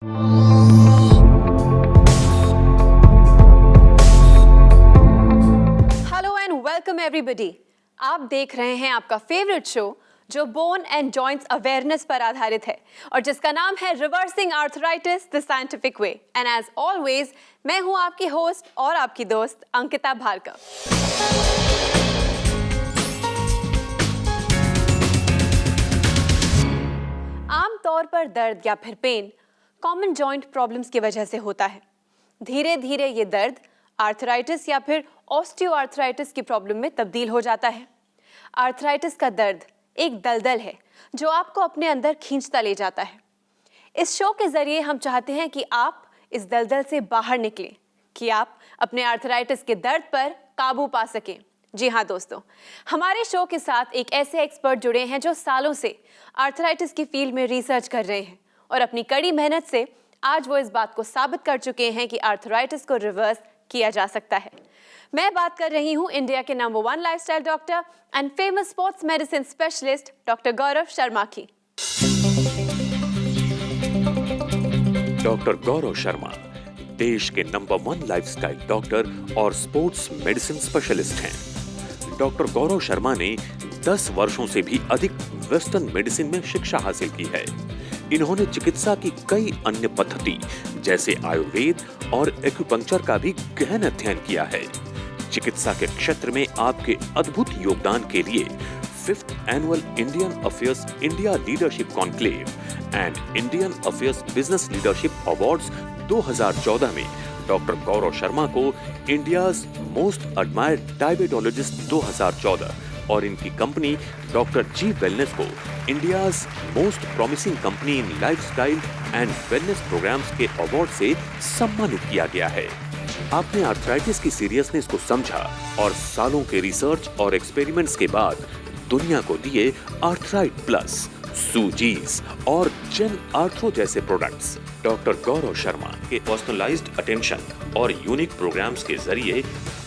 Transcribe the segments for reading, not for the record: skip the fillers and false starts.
Hello and welcome everybody. आप देख रहे हैं आपका फेवरेट शो जो बोन एंड जॉइंट्स अवेयरनेस पर आधारित है और जिसका नाम है reversing arthritis the scientific way. And as always मैं हूं आपकी होस्ट और आपकी दोस्त अंकिता भार्गव। आमतौर पर दर्द या फिर पेन कॉमन जॉइंट प्रॉब्लम्स की वजह से होता है। धीरे धीरे ये दर्द आर्थराइटिस या फिर ऑस्टियोआर्थराइटिस की प्रॉब्लम में तब्दील हो जाता है। आर्थराइटिस का दर्द एक दलदल है जो आपको अपने अंदर खींचता ले जाता है। इस शो के जरिए हम चाहते हैं कि आप इस दलदल से बाहर निकलें, कि आप अपने आर्थराइटिस के दर्द पर काबू पा सकें। जी हाँ दोस्तों, हमारे शो के साथ एक ऐसे एक्सपर्ट जुड़े हैं जो सालों से आर्थराइटिस की फील्ड में रिसर्च कर रहे हैं और अपनी कड़ी मेहनत से आज वो इस बात को साबित कर चुके हैं कि आर्थराइटिस को रिवर्स किया जा सकता है। मैं बात कर रही हूँ इंडिया के number 1 lifestyle doctor and famous sports medicine specialist doctor Gaurav Sharma की। डॉक्टर गौरव शर्मा देश के नंबर 1 लाइफस्टाइल डॉक्टर और स्पोर्ट्स मेडिसिन स्पेशलिस्ट हैं। डॉक्टर गौरव शर्मा ने 10 वर्षों से भी अधिक वेस्टर्न मेडिसिन में शिक्षा हासिल की है। इन्होंने चिकित्सा की कई अन्य पद्धति जैसे आयुर्वेद और एक्यूपंक्चर का भी गहन अध्ययन किया है। चिकित्सा के क्षेत्र में आपके अद्भुत योगदान के लिए 5th annual Indian affairs India leadership conclave and Indian affairs business leadership awards 2014 में डॉक्टर गौरव शर्मा को इंडियाज मोस्ट एडमायर्ड डायबिटोलॉजिस्ट 2014 और इनकी कंपनी डॉक्टर जी वेलनेस को India's most promising company in lifestyle and wellness programmes के award से सम्मानित किया गया है। आपने आर्थराइटिस की सीरियसनेस को समझा और सालों के रिसर्च और एक्सपेरिमेंट्स के बाद दुनिया को दिए आर्थराइट प्लस, सूजीज और जेल आर्थरो जैसे प्रोडक्ट्स। डॉक्टर गौरव शर्मा के पर्सनलाइज्ड अटेंशन और यूनिक प्रोग्राम्स के जरिए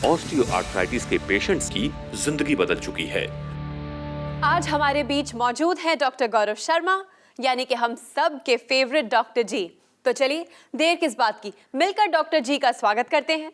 ऑस्टियोआर्थराइटिस के पेशेंट्स की जिंदगी बदल चुकी है। आज हमारे बीच मौजूद हैं डॉक्टर गौरव शर्मा, यानी कि हम सब के फेवरेट डॉक्टर जी। तो चलिए देर किस बात की, मिलकर डॉक्टर जी का स्वागत करते हैं।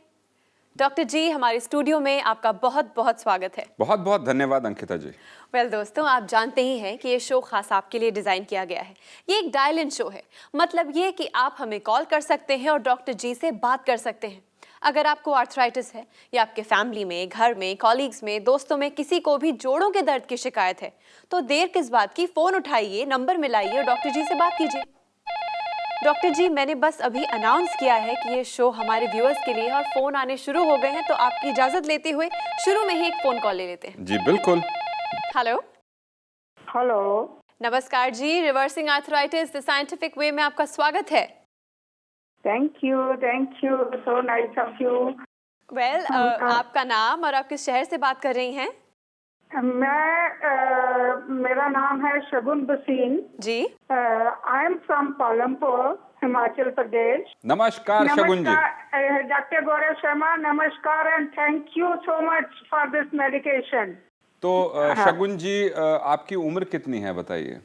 डॉक्टर जी, हमारे स्टूडियो में आपका बहुत बहुत स्वागत है। बहुत बहुत धन्यवाद अंकिता जी। वेल दोस्तों, आप जानते ही हैं कि ये शो खास आपके लिए डिज़ाइन किया गया है। ये एक डायल इन शो है, मतलब ये कि आप हमें कॉल कर सकते हैं और डॉक्टर जी से बात कर सकते हैं। अगर आपको आर्थराइटिस है या आपके फैमिली में, घर में, कॉलीग्स में, दोस्तों में किसी को भी जोड़ों के दर्द की शिकायत है तो देर किस बात की, फ़ोन उठाइए, नंबर मिलाइए और डॉक्टर जी से बात कीजिए। डॉक्टर जी, मैंने बस अभी अनाउंस किया है कि ये शो हमारे व्यूअर्स के लिए और फ़ोन आने शुरू हो गए हैं, तो आपकी इजाज़त लेते हुए शुरू में ही एक फ़ोन कॉल ले लेते हैं। जी बिल्कुल। हेलो। हेलो। नमस्कार जी, reversing arthritis the scientific way में आपका स्वागत है। Thank you, so nice of you. Well, आपका नाम और आप किस शहर से बात कर रही हैं? मेरा नाम है Shagun Baseen ji. I am from Palampur, Himachal Pradesh. नमस्कार शगुन जी। डॉक्टर गौरव शर्मा, नमस्कार and thank you so much for this medication. तो शगुन जी, आपकी उम्र कितनी है बताइए?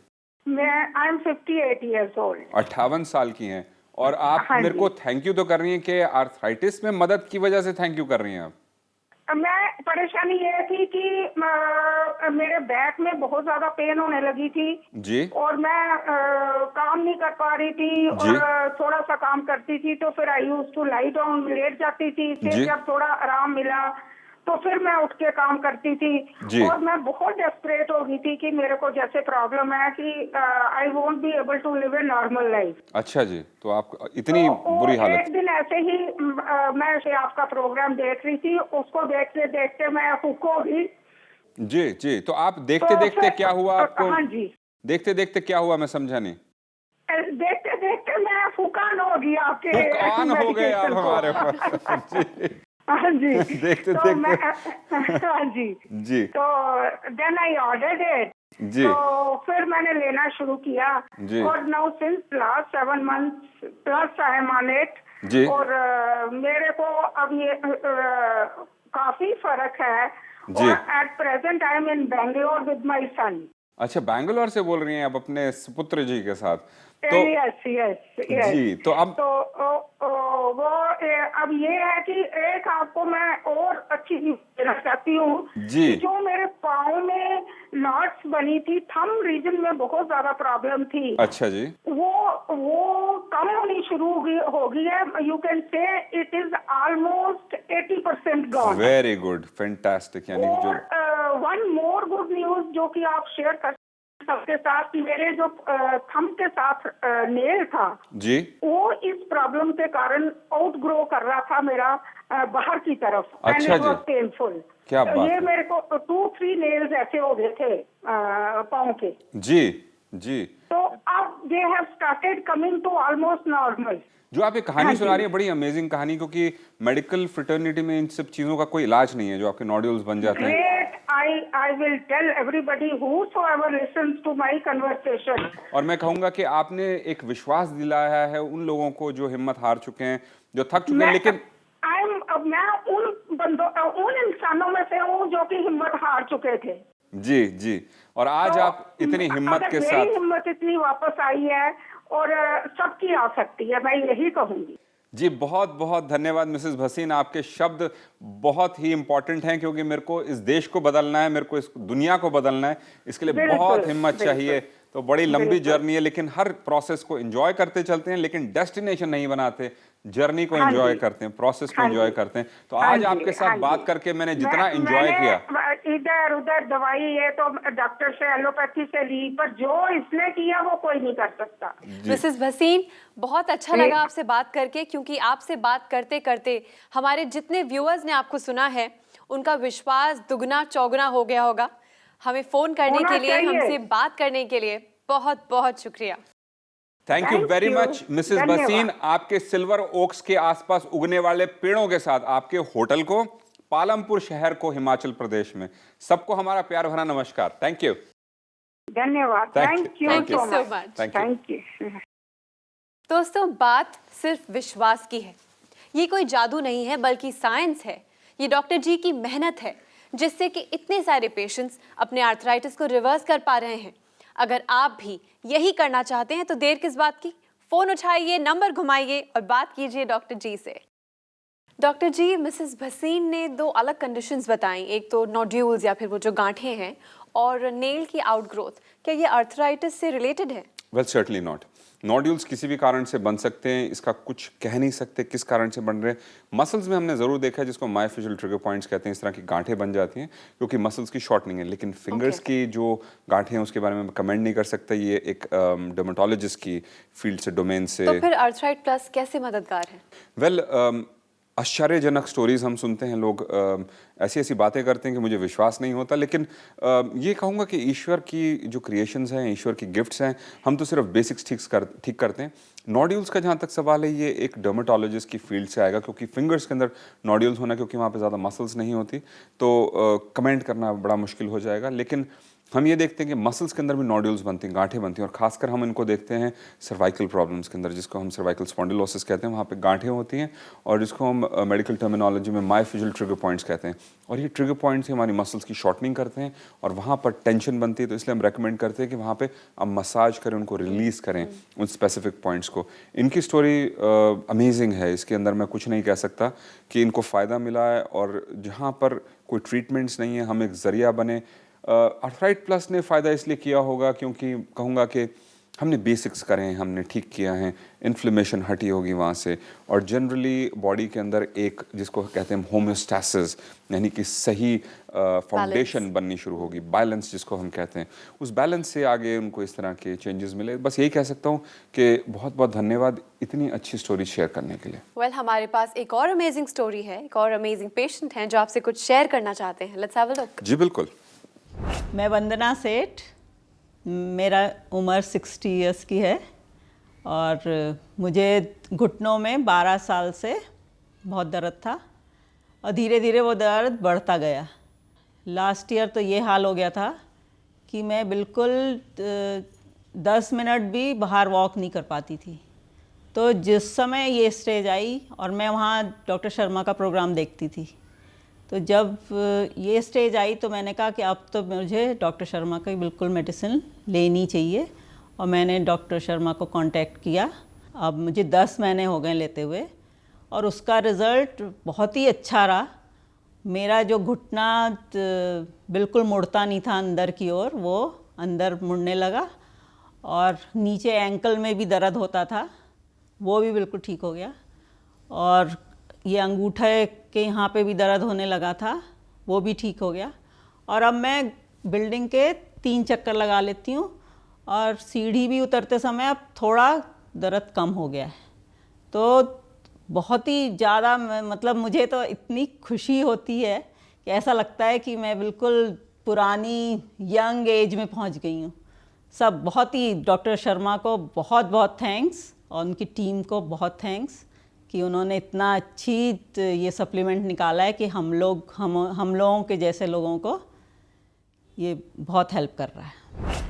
I am 58 years old. 58 साल की हैं और आप मेरे को थैंक यू तो कर रही हैं कि आर्थराइटिस में मदद की वजह से थैंक यू कर रही हैं आप? मैं परेशानी ये थी कि मेरे बैक में बहुत ज्यादा पेन होने लगी थी जी, और मैं काम नहीं कर पा रही थी और थोड़ा सा काम करती थी तो फिर I used to lie down, लेट जाती थी। फिर जब थोड़ा आराम मिला तो फिर मैं उठ के काम करती थी और मैं बहुत डेस्परेट हो गई थी कि मेरे को जैसे प्रॉब्लम है कि I won't be able to live a normal life. अच्छा जी, तो आप इतनी बुरी हालत। एक दिन ऐसे ही मैं आपका प्रोग्राम देख रही थी, उसको देखते देखते मैं हुक हो गई। जी जी, तो आप देखते देखते क्या हुआ आपको? हाँ जी, देखते देखते क्या हुआ, मैं समझा नहीं। देखते देखते मैं फुकान हो गई आपके। फुकान हो गए आप हमारे पास। हाँ जी। देखते तो देखते। हाँ जी जी। तो देन आई ऑर्डर्ड इट जी। तो फिर मैंने लेना शुरू किया जी। और now since last 7 months plus I am on it जी। और मेरे को अब ये काफी फर्क है। जी। और at present I am in Bangalore with my son. अच्छा, बैंगलोर से बोल रही हैं आप अपने पुत्र जी के साथ? तो यस जी, तो अब वो अब ये है कि एक आपको मैं और अच्छी न्यूज़ देना चाहती हूँ जी। कि जो मेरे पाँव में नॉट्स बनी थी, थंब रीजन में बहुत ज्यादा प्रॉब्लम थी, अच्छा जी, वो कम होनी शुरू हो गई है। You can say it is almost 80% gone. Very good, fantastic. यानी कि जो और वन मोर गुड न्यूज जो कि आप शेयर कर सबके साथ, कि मेरे जो थंब के साथ नेल था जी, वो इस प्रॉब्लम के कारण आउट ग्रो कर रहा था मेरा बाहर की तरफ, एंड अच्छा इट जी। Was painful. क्या बात ये है। मेरे को 2-3 नेल्स ऐसे हो गए थे पाँव के, जी जी, तो अब they have started coming to almost normal. जो आप ये कहानी सुना रही है, बड़ी अमेजिंग कहानी, क्योंकि मेडिकल फ्रेटर्निटी में इन सब चीजों का कोई इलाज नहीं है, जो आपके नॉड्यूल्स बन जाते हैं। Great. I will tell everybody whosoever listens to my conversation. और मैं कहूंगा कि आपने एक विश्वास दिलाया है उन लोगों को जो हिम्मत हार चुके हैं, जो थक चुके हैं, लेकिन मैं उन इंसानों में से हूँ जो कि हिम्मत हार चुके थे। जी जी, और आज आप इतनी हिम्मत के मेरी साथ। हिम्मत इतनी वापस आई है, और सबकी आ सकती है, मैं यही कहूंगी। जी, बहुत बहुत धन्यवाद मिसेस भसीन, आपके शब्द बहुत ही इंपॉर्टेंट हैं, क्योंकि मेरे को इस देश को बदलना है, मेरे को इस दुनिया को बदलना है, इसके लिए बिल्कुल, बहुत हिम्मत बिल्कुल। चाहिए। तो बड़ी लंबी जर्नी है, लेकिन हर प्रोसेस को एंजॉय करते चलते हैं, लेकिन डेस्टिनेशन नहीं बनाते, जर्नी को हाँ एंजॉय जी। करते हैं, प्रोसेस को हाँ एंजॉय जी। करते हैं। तो हाँ आज जी, आपके साथ हाँ बात जी। करके मैंने जितना एंजॉय मैंने किया। इधर उधर दवाई है तो डॉक्टर से एलोपैथी से ली, पर जो इसने किया वो कोई नहीं कर सकता। मिसेस भसीन, बहुत अच्छा लगा आपसे बात करके, क्योंकि आपसे बात करते करते हमारे जितने व्यूअर्स ने आपको सुना है उनका विश्वास दुगना चौगुना हो गया होगा। हमें फोन करने होना के लिए, चाहिए। हमसे बात करने के लिए बहुत बहुत शुक्रिया। Thank you Thank very you. Much Mrs धन्यवाद। भसीन। आपके सिल्वर ओक्स के आसपास उगने वाले पेड़ों के साथ आपके होटल को, पालमपुर शहर को, हिमाचल प्रदेश में, सबको हमारा प्यार भरा नमस्कार। Thank you. धन्यवाद। Thank you. Thank you Thank you so so much. Much. Thank you. Thank you. दोस्तों, बात सिर्फ विश्वास की है। ये कोई जादू नहीं है, बल्कि साइंस है। ये डॉक्टर जी की मेहनत है, जिससे कि इतने सारे पेशेंट्स अपने आर्थराइटिस को रिवर्स कर पा रहे हैं। अगर आप भी यही करना चाहते हैं तो देर किस बात की, फोन उठाइए, नंबर घुमाइए और बात कीजिए डॉक्टर जी से। डॉक्टर जी, मिसेस भसीन ने 2 अलग कंडीशंस बताई, एक तो नोड्यूल्स या फिर वो जो गांठें हैं, और नेल की आउटग्रोथ। क्या ये आर्थराइटिस से रिलेटेड है? Well, certainly not. नोड्यूल्स किसी भी कारण से बन सकते हैं, इसका कुछ कह नहीं सकते किस कारण से बन रहे हैं। मसल्स में हमने ज़रूर देखा है, जिसको मायोफिजियल ट्रिगर पॉइंट्स कहते हैं, इस तरह की गांठें बन जाती हैं क्योंकि मसल्स की शॉर्टनिंग है। लेकिन फिंगर्स की जो गांठें हैं उसके बारे में कमेंट नहीं कर सकता, ये एक डर्मेटोलॉजिस्ट की फील्ड से, डोमेन से। तो फिर आर्थराइट प्लस कैसे मददगार है? वेल, आश्चर्यजनक स्टोरीज हम सुनते हैं, लोग ऐसी ऐसी बातें करते हैं कि मुझे विश्वास नहीं होता। लेकिन ये कहूँगा कि ईश्वर की जो क्रिएशंस हैं, ईश्वर की गिफ्ट्स हैं, हम तो सिर्फ बेसिक्स ठीक करते हैं। नोड्यूल्स का जहाँ तक सवाल है, ये एक डर्मेटोलॉजिस्ट की फील्ड से आएगा, क्योंकि फिंगर्स के अंदर नोड्यूल्स होना, क्योंकि वहाँ पे ज़्यादा मसल्स नहीं होती, तो कमेंट करना बड़ा मुश्किल हो जाएगा। लेकिन हम ये देखते हैं कि मसल्स के अंदर भी नोड्यूल्स बनती हैं, गांठें बनती हैं, और खासकर हम इनको देखते हैं सर्वाइकल प्रॉब्लम्स के अंदर, जिसको हम सर्वाइकल स्पॉन्डिलोसिस कहते हैं। वहाँ पे गांठें होती हैं, और जिसको हम मेडिकल टर्मिनोलॉजी में मायोफिजियल ट्रिगर पॉइंट्स कहते हैं। और ये ट्रिगर पॉइंट्स ही हमारी मसल्स की शॉर्टनिंग करते हैं, और वहाँ पर टेंशन बनती है। तो इसलिए हम रेकमेंड करते हैं कि वहाँ पे आप मसाज करें, उनको रिलीज़ करें, उन स्पेसिफिक पॉइंट्स को। इनकी स्टोरी अमेजिंग है, इसके अंदर मैं कुछ नहीं कह सकता कि इनको फ़ायदा मिला है, और जहाँ पर कोई ट्रीटमेंट्स नहीं है, हम एक ज़रिया बने। आर्थराइट प्लस ने फ़ायदा इसलिए किया होगा क्योंकि कहूँगा कि हमने बेसिक्स करें, हमने ठीक किया है, इन्फ्लेमेशन हटी होगी वहाँ से, और जनरली बॉडी के अंदर एक, जिसको कहते हैं होम्योस्टैसिस, यानी कि सही फाउंडेशन बननी शुरू होगी, बैलेंस जिसको हम कहते हैं। उस बैलेंस से आगे उनको इस तरह के चेंजेस मिले। बस यही कह सकता हूँ कि बहुत बहुत धन्यवाद इतनी अच्छी स्टोरी शेयर करने के लिए। वेल, हमारे पास एक और अमेजिंग स्टोरी है, एक और अमेजिंग पेशेंट हैं जो आपसे कुछ शेयर करना चाहते हैं। Let's have a look. जी बिल्कुल। मैं वंदना सेठ, मेरा उम्र 60 इयर्स की है, और मुझे घुटनों में 12 साल से बहुत दर्द था, और धीरे धीरे वो दर्द बढ़ता गया। लास्ट ईयर तो ये हाल हो गया था कि मैं बिल्कुल 10 मिनट भी बाहर वॉक नहीं कर पाती थी। तो जिस समय ये स्टेज आई, और मैं वहाँ डॉक्टर शर्मा का प्रोग्राम देखती थी, तो जब ये स्टेज आई तो मैंने कहा कि अब तो मुझे डॉक्टर शर्मा की बिल्कुल मेडिसिन लेनी चाहिए, और मैंने डॉक्टर शर्मा को कांटेक्ट किया। अब मुझे 10 महीने हो गए लेते हुए, और उसका रिज़ल्ट बहुत ही अच्छा रहा। मेरा जो घुटना बिल्कुल मुड़ता नहीं था अंदर की ओर, वो अंदर मुड़ने लगा, और नीचे एंकल में भी दर्द होता था, वो भी बिल्कुल ठीक हो गया। और ये अंगूठे के यहाँ पे भी दर्द होने लगा था, वो भी ठीक हो गया। और अब मैं बिल्डिंग के 3 चक्कर लगा लेती हूँ, और सीढ़ी भी उतरते समय अब थोड़ा दर्द कम हो गया है। तो बहुत ही ज़्यादा मतलब मुझे तो इतनी खुशी होती है कि ऐसा लगता है कि मैं बिल्कुल पुरानी यंग एज में पहुंच गई हूँ। सब बहुत ही, डॉक्टर शर्मा को बहुत बहुत थैंक्स, और उनकी टीम को बहुत थैंक्स कि उन्होंने इतना अच्छी ये सप्लीमेंट निकाला है कि हम लोगों के जैसे लोगों को ये बहुत हेल्प कर रहा है।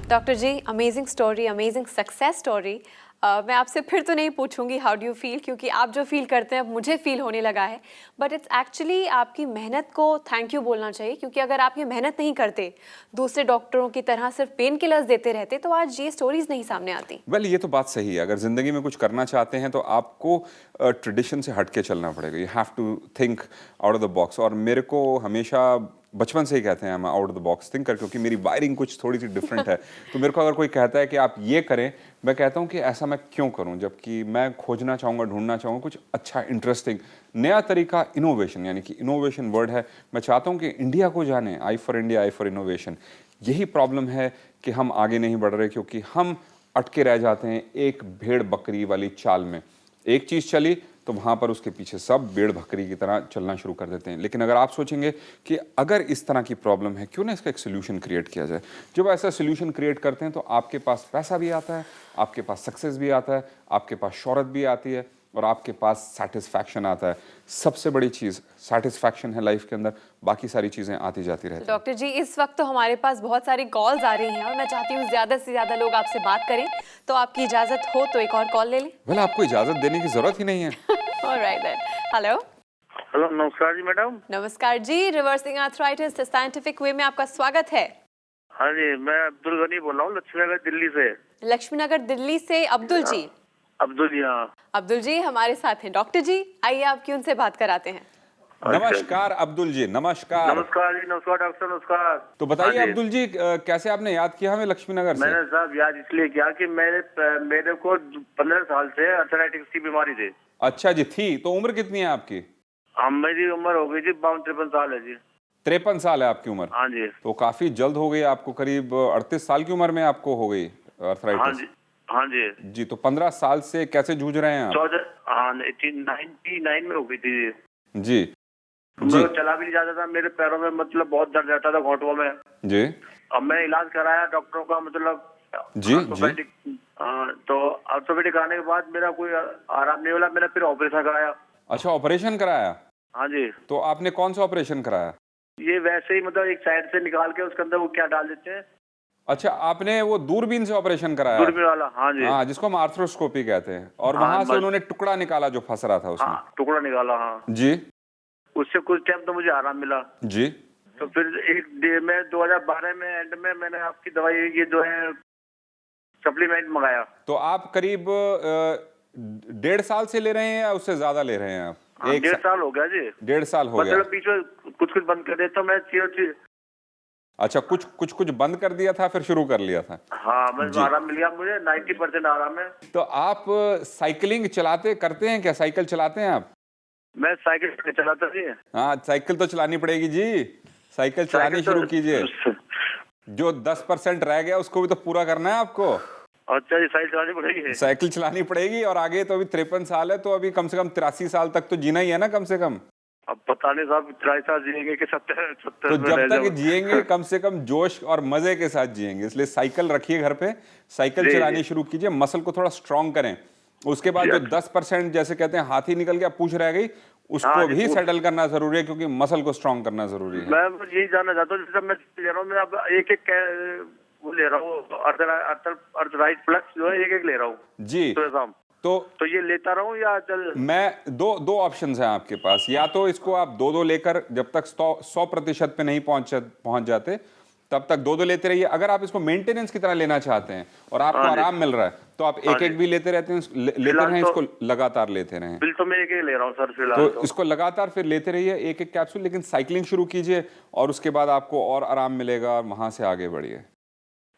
डॉक्टर जी, amazing story, amazing success story. मैं आपसे फिर तो नहीं पूछूंगी हाउ डू यू फील, क्योंकि आप जो फील करते हैं अब मुझे फील होने लगा है। बट इट्स एक्चुअली आपकी मेहनत को थैंक यू बोलना चाहिए, क्योंकि अगर आप ये मेहनत नहीं करते, दूसरे डॉक्टरों की तरह सिर्फ पेन किलर्स देते रहते, तो आज ये स्टोरीज नहीं सामने आती। वेल ये तो बात सही है, अगर ज़िंदगी में कुछ करना चाहते हैं तो आपको ट्रेडिशन से हट के चलना पड़ेगा। You have to think out of the box. और मेरे को हमेशा बचपन से ही कहते हैं मैं out of the box thinker, क्योंकि मेरी वायरिंग कुछ थोड़ी सी डिफरेंट है। तो मेरे को अगर कोई कहता है कि आप ये करें, मैं कहता हूँ कि ऐसा मैं क्यों करूँ, जबकि मैं खोजना चाहूँगा, ढूंढना चाहूँगा कुछ अच्छा, इंटरेस्टिंग, नया तरीका, इनोवेशन, यानी कि इनोवेशन वर्ड है। मैं चाहता हूँ कि इंडिया को जाने, I for India, I for innovation. यही प्रॉब्लम है कि हम आगे नहीं बढ़ रहे, क्योंकि हम अटके रह जाते हैं एक भेड़ बकरी वाली चाल में। एक चीज़ चली तो वहाँ पर उसके पीछे सब भेड़ बकरी की तरह चलना शुरू कर देते हैं। लेकिन अगर आप सोचेंगे कि अगर इस तरह की प्रॉब्लम है, क्यों ना इसका एक सोल्यूशन क्रिएट किया जाए। जब ऐसा सोल्यूशन क्रिएट करते हैं तो आपके पास पैसा भी आता है, आपके पास सक्सेस भी आता है, आपके पास शोहरत भी आती है, और आपके पास सेटिस्फैक्शन आता है। सबसे बड़ी चीज़ सेटिस्फैक्शन है लाइफ के अंदर, बाकी सारी चीज़ें आती जाती रहती हैं। डॉक्टर जी, इस वक्त तो हमारे पास बहुत सारी कॉल्स आ रही हैं, और मैं चाहती हूँ ज़्यादा से ज़्यादा लोग आपसे बात करें, तो आपकी इजाज़त हो तो एक और कॉल ले लें। वेल आपको इजाज़त देने की ज़रूरत ही नहीं है। Alright then. हेलो। हेलो, नमस्कार जी मैडम। नमस्कार जी, रिवर्सिंग आर्थराइटिस साइंटिफिक वे में आपका स्वागत है। हाँ जी, मैं अब्दुल गनी बोल रहा हूँ, लक्ष्मीनगर दिल्ली से। लक्ष्मीनगर दिल्ली से अब्दुल जी। अब्दुल जी, हाँ। अब्दुल जी हमारे साथ हैं। डॉक्टर जी, आइए आपकी उनसे बात कराते हैं। नमस्कार अब्दुल जी, नमस्कार। नमस्कार जी, नमस्कार डॉक्टर, नमस्कार। तो बताइए हाँ जी। अब्दुल जी, कैसे आपने याद किया हमें लक्ष्मीनगर से? मैंने साहब याद इसलिए किया कि मेरे को 15 साल से अर्थराइटिस की बीमारी थी। अच्छा जी, थी तो उम्र कितनी है आपकी? मेरी उम्र हो गई जी 52-53 साल है जी। 53 साल है आपकी उम्र? हाँ जी। तो काफी जल्द हो गई आपको, करीब 38 साल की उम्र में आपको हो गई हाँ अर्थराइटिस। जी, हाँ जी। जी, तो 15 साल से कैसे जूझ रहे हैं आप? 99 में हो गई थी जी। जी जी मैं चला भी नहीं जाता था, मेरे पैरों में मतलब बहुत दर्द रहता था, घुटनों में। जी अब मैंने इलाज कराया डॉक्टरों का, मतलब जी ऑर्थोपेडिक। तो ऑर्थोपेडिक आने के बाद मेरा कोई आराम नहीं मिला, मैंने फिर ऑपरेशन कराया। अच्छा, ऑपरेशन कराया? हाँ जी। तो आपने कौन सा ऑपरेशन कराया? ये वैसे ही मतलब एक साइड से निकाल के उसके अंदर वो क्या डाल देते हैं, अच्छा, आपने वो दूरबीन से ऑपरेशन कराया? दूरबीन वाला। हाँ जी। हाँ, जिसको हम आर्थ्रोस्कोपी कहते हैं। और हाँ, वहां से बस। उन्होंने टुकड़ा निकाला जो फंस रहा था उसमें। हाँ, टुकड़ा निकाला। हाँ जी उससे कुछ टाइम तो मुझे आराम मिला। जी तो फिर एक डे में 2012 में एंड में मैंने आपकी दवाई ये जो है सप्लीमेंट मंगाया। तो आप करीब 1.5 साल से ले रहे हैं या उससे ज्यादा ले रहे हैं आप? हाँ, 1.5 साल हो गया जी। 1.5 साल हो गया। मतलब बीच में कुछ बंद कर देता मैं चीज। अच्छा, कुछ बंद कर दिया था, फिर शुरू कर लिया था। हाँ, बस आराम मिल गया मुझे, 90% आराम है। तो आप साइकिलिंग करते हैं क्या? साइकिल चलाते हैं आप? मैं साइकिल चलाता जी। हाँ, साइकिल तो चलानी पड़ेगी जी, साइकिल चलानी शुरू कीजिए। जो 10% रह गया उसको भी तो पूरा करना है आपको। अच्छा जी, साइकिल चलानी पड़ेगी। साइकिल चलानी पड़ेगी, और आगे तो अभी 53 साल है, तो अभी कम से कम 83 साल तक तो जीना ही है ना, कम से कम। अब पता नहीं साहब 83 साल जिएंगे कि 70 तो में जब रह तक जाऊं। जिएंगे कम से कम जोश और मजे के साथ जिएंगे। इसलिए साइकिल रखिए घर पे, साइकिल जी, चलानी जी। शुरू कीजिए, मसल को थोड़ा स्ट्रांग करें। उसके बाद जो 10% जैसे कहते हैं हाथी निकल गया, पूंछ रह गई, उसको हाँ जी, भी पूंछ। सेटल करना जरूरी है, क्योंकि मसल को स्ट्रांग करना जरूरी है। मैं यही जानना चाहता हूँ, जैसे मैं ले रहा हूँ, मैं अब एक वो ले रहा हूँ अर्थराइट प्लस जो है एक ले रहा हूँ जी, सुबह शाम। तो ये लेता रहूं या चल? मैं दो ऑप्शंस हैं आपके पास। या तो इसको आप दो लेकर जब तक 100% पे नहीं पहुंच जाते तब तक दो लेते रहिए। अगर आप इसको मेंटेनेंस की तरह लेना चाहते हैं और आपको आराम मिल रहा है तो आप एक भी लेते रहते हैं, लेते रहें, इसको लगातार लेते रहें। बिल तो मैं एक ही ले रहा हूँ सर फिलहाल। तो इसको लगातार फिर लेते रहिए एक कैप्सूल, लेकिन साइकिलिंग शुरू कीजिए और उसके बाद आपको और आराम मिलेगा और वहां से आगे बढ़िए।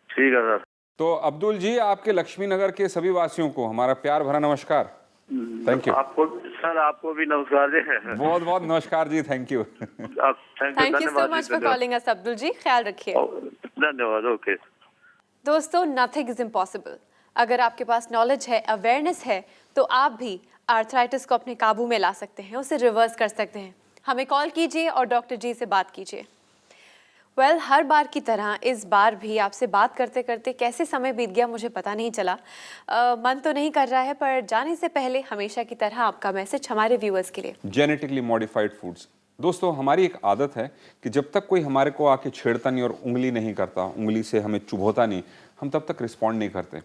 ठीक है सर। तो अब्दुल जी, आपके लक्ष्मी नगर के सभी वासियों को हमारा प्यार भरा नमस्कार। Thank you. आपको सर, आपको भी नमस्कार जी। बहुत बहुत नमस्कार जी, thank you. Thank you so much for calling us Abdul ji, ख्याल रखिए। धन्यवाद। ओके दोस्तों, नथिंग इज इम्पॉसिबल। अगर आपके पास नॉलेज है, अवेयरनेस है, तो आप भी आर्थराइटिस को अपने काबू में ला सकते हैं, उसे रिवर्स कर सकते हैं। हमें कॉल कीजिए और डॉक्टर जी से बात कीजिए। हर बार की तरह इस बार भी आपसे बात करते करते कैसे समय बीत गया मुझे पता नहीं चला। मन तो नहीं कर रहा है, पर जाने से पहले हमेशा की तरह आपका मैसेज हमारे व्यूअर्स के लिए। Genetically modified foods. दोस्तों, हमारी एक आदत है कि जब तक कोई हमारे को आके छेड़ता नहीं और उंगली नहीं करता, उंगली से हमें चुभोता नहीं, हम तब तक रिस्पॉन्ड नहीं करते।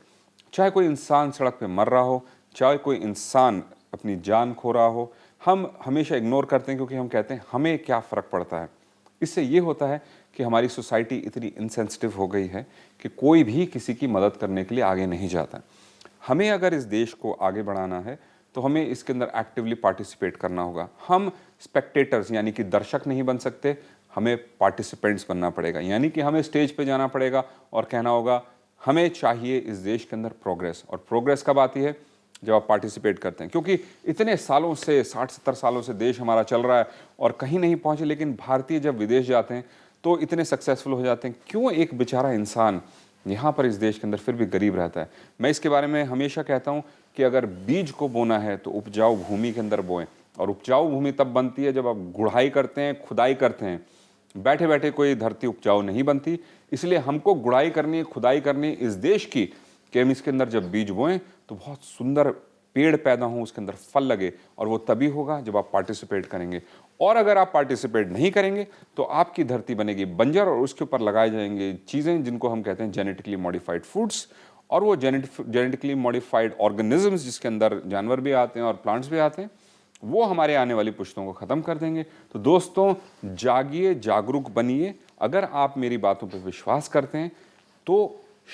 चाहे कोई इंसान सड़क पे मर रहा हो, चाहे कोई इंसान अपनी जान खो रहा हो, हम हमेशा इग्नोर करते हैं क्योंकि हम कहते हैं हमें क्या फ़र्क पड़ता है। इससे ये होता है कि हमारी सोसाइटी इतनी इनसेंसिटिव हो गई है कि कोई भी किसी की मदद करने के लिए आगे नहीं जाता। हमें अगर इस देश को आगे बढ़ाना है तो हमें इसके अंदर एक्टिवली पार्टिसिपेट करना होगा। हम स्पेक्टेटर्स यानी कि दर्शक नहीं बन सकते, हमें पार्टिसिपेंट्स बनना पड़ेगा। यानी कि हमें स्टेज पे जाना पड़ेगा और कहना होगा हमें चाहिए इस देश के अंदर प्रोग्रेस। और प्रोग्रेस कब आती है? जब आप पार्टिसिपेट करते हैं। क्योंकि इतने सालों से, 60-70 सालों से देश हमारा चल रहा है और कहीं नहीं पहुंचे, लेकिन भारतीय जब विदेश जाते हैं तो इतने सक्सेसफुल हो जाते हैं। क्यों एक बेचारा इंसान यहाँ पर इस देश के अंदर फिर भी गरीब रहता है? मैं इसके बारे में हमेशा कहता हूँ कि अगर बीज को बोना है तो उपजाऊ भूमि के अंदर बोएं। और उपजाऊ भूमि तब बनती है जब आप गुड़ाई करते हैं, खुदाई करते हैं। बैठे बैठे कोई धरती उपजाऊ नहीं बनती। इसलिए हमको गुड़ाई करनी, खुदाई करनी इस देश की, कि हम इसके अंदर जब बीज बोएं तो बहुत सुंदर पेड़ पैदा हों, उसके अंदर फल लगे। और वो तभी होगा जब आप पार्टिसिपेट करेंगे। और अगर आप पार्टिसिपेट नहीं करेंगे तो आपकी धरती बनेगी बंजर और उसके ऊपर लगाए जाएंगे चीज़ें जिनको हम कहते हैं जेनेटिकली मॉडिफाइड फूड्स। और वो जेनेटिकली मॉडिफाइड ऑर्गेनिजम्स, जिसके अंदर जानवर भी आते हैं और प्लांट्स भी आते हैं, वो हमारे आने वाली पुश्तों को ख़त्म कर देंगे। तो दोस्तों, जागिए, जागरूक बनिए। अगर आप मेरी बातों पर विश्वास करते हैं तो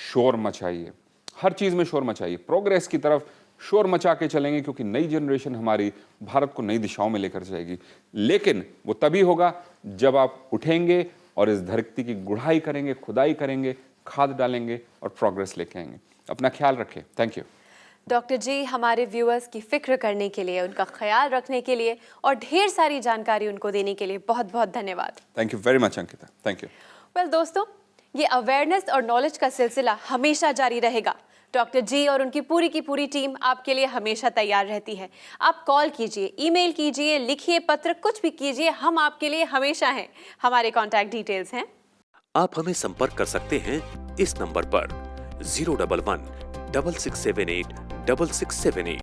शोर मचाइए, हर चीज़ में शोर मचाइए, प्रोग्रेस की तरफ शोर मचा के चलेंगे, क्योंकि नई जनरेशन हमारी भारत को नई दिशाओं में लेकर जाएगी। लेकिन वो तभी होगा जब आप उठेंगे और इस धरती की गुड़ाई करेंगे, खुदाई करेंगे, खाद डालेंगे और प्रोग्रेस लेके आएंगे। अपना ख्याल रखें। थैंक यू डॉक्टर जी, हमारे व्यूअर्स की फिक्र करने के लिए, उनका ख्याल रखने के लिए और ढेर सारी जानकारी उनको देने के लिए बहुत बहुत धन्यवाद। Thank you very much Ankita. Thank you. दोस्तों, ये अवेयरनेस और नॉलेज का सिलसिला हमेशा जारी रहेगा। डॉक्टर जी और उनकी पूरी टीम आपके लिए हमेशा तैयार रहती है। आप कॉल कीजिए, ईमेल कीजिए, लिखिए पत्र, कुछ भी कीजिए, हम आपके लिए हमेशा हैं। हमारे कॉन्टैक्ट डिटेल्स हैं। आप हमें संपर्क कर सकते हैं इस नंबर पर 011 6678 6678।